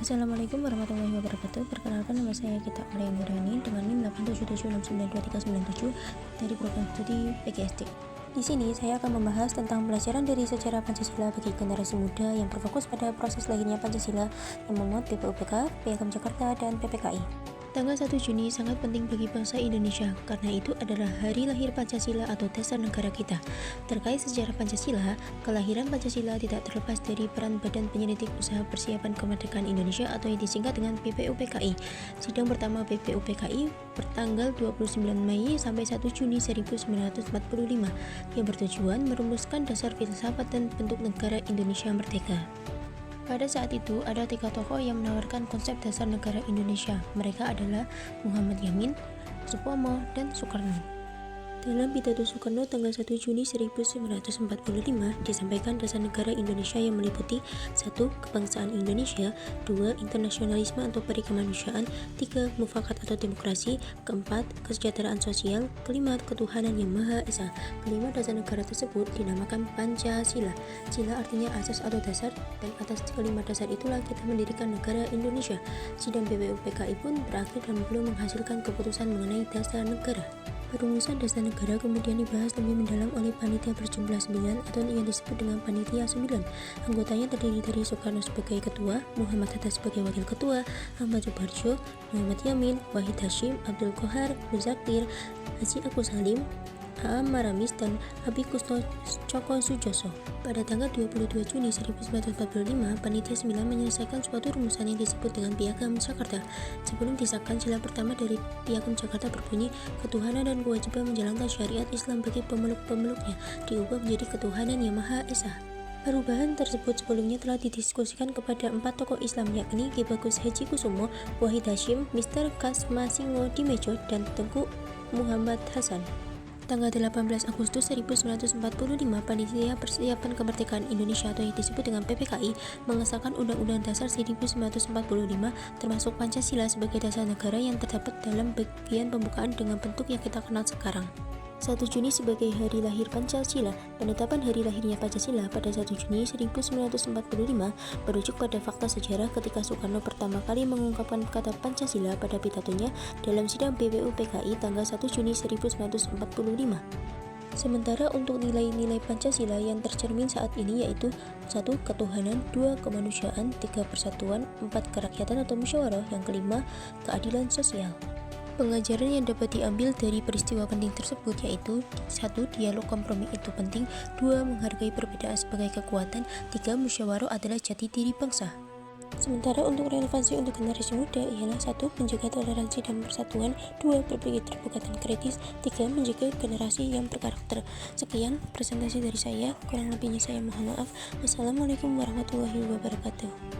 Assalamualaikum warahmatullahi wabarakatuh. Perkenalkan, nama saya Gita Maria Nurani dengan NIM 877692397 dari program studi PGSD. Di sini saya akan membahas tentang pelajaran dari sejarah Pancasila bagi generasi muda yang berfokus pada proses lahirnya Pancasila yang memuat BPUPK, Piagam Jakarta, dan PPKI. Tanggal 1 Juni sangat penting bagi bangsa Indonesia karena itu adalah hari lahir Pancasila atau dasar negara kita. Terkait sejarah Pancasila, kelahiran Pancasila tidak terlepas dari peran Badan Penyelidik Usaha Persiapan Kemerdekaan Indonesia atau yang disingkat dengan BPUPKI. Sidang pertama BPUPKI bertanggal 29 Mei sampai 1 Juni 1945 yang bertujuan merumuskan dasar filsafat dan bentuk negara Indonesia merdeka. Pada saat itu, ada 3 tokoh yang menawarkan konsep dasar negara Indonesia. Mereka adalah Muhammad Yamin, Supomo, dan Soekarno. Dalam pidato Soekarno tanggal 1 Juni 1945 disampaikan dasar negara Indonesia yang meliputi 1. Kebangsaan Indonesia, 2. Internasionalisme atau perikemanusiaan, 3. Mufakat atau demokrasi, 4. Kesejahteraan sosial, 5. Ketuhanan yang Maha Esa. Kelima dasar negara tersebut dinamakan Pancasila. Sila artinya asas atau dasar, dan atas kelima dasar itulah kita mendirikan negara Indonesia. Sidang BPUPKI pun berakhir dan belum menghasilkan keputusan mengenai dasar negara. Perumusan dasar negara kemudian dibahas lebih mendalam oleh panitia berjumlah 9 atau yang disebut dengan panitia 9. Anggotanya terdiri dari Soekarno sebagai ketua, Muhammad Hatta sebagai wakil ketua, Ahmad Subarjo, Muhammad Yamin, Wahid Hasyim, Abdul Qohar, Muzakir, Haji Agus Salim, A.M. Maramis, dan Abi Kusno Coko Sujoso. Pada tanggal 22 Juni 1945, Panitia 9 menyelesaikan suatu rumusan yang disebut dengan Piagam Jakarta. Sebelum disahkan, sila pertama dari Piagam Jakarta berbunyi, ketuhanan dan kewajiban menjalankan syariat Islam bagi pemeluk-pemeluknya, diubah menjadi ketuhanan yang Maha Esa. Perubahan tersebut sebelumnya telah didiskusikan kepada 4 tokoh Islam, yakni Ki Bagus Haji Kusumo, Wahid Hasyim, Mr. Kasmasingo Dimejo, dan Tengku Muhammad Hasan. Tanggal 18 Agustus 1945, Panitia Persiapan Kemerdekaan Indonesia atau yang disebut dengan PPKI mengesahkan Undang-Undang Dasar 1945 termasuk Pancasila sebagai dasar negara yang terdapat dalam bagian pembukaan dengan bentuk yang kita kenal sekarang. 1 Juni sebagai hari lahir Pancasila. Penetapan hari lahirnya Pancasila pada 1 Juni 1945 merujuk pada fakta sejarah ketika Soekarno pertama kali mengungkapkan kata Pancasila pada pidatonya dalam sidang BPUPKI tanggal 1 Juni 1945. Sementara untuk nilai-nilai Pancasila yang tercermin saat ini yaitu 1. Ketuhanan, 2. Kemanusiaan, 3. Persatuan, 4. Kerakyatan atau musyawarah, yang kelima keadilan sosial. Pengajaran yang dapat diambil dari peristiwa penting tersebut yaitu 1. Dialog kompromi itu penting, 2. Menghargai perbedaan sebagai kekuatan, 3. Musyawarah adalah jati diri bangsa. Sementara untuk relevansi untuk generasi muda ialah 1. Menjaga toleransi dan persatuan, 2. Berpikir terbuka dan kritis, 3. Menjaga generasi yang berkarakter. Sekian presentasi dari saya, kurang lebihnya saya mohon maaf. Wassalamualaikum warahmatullahi wabarakatuh.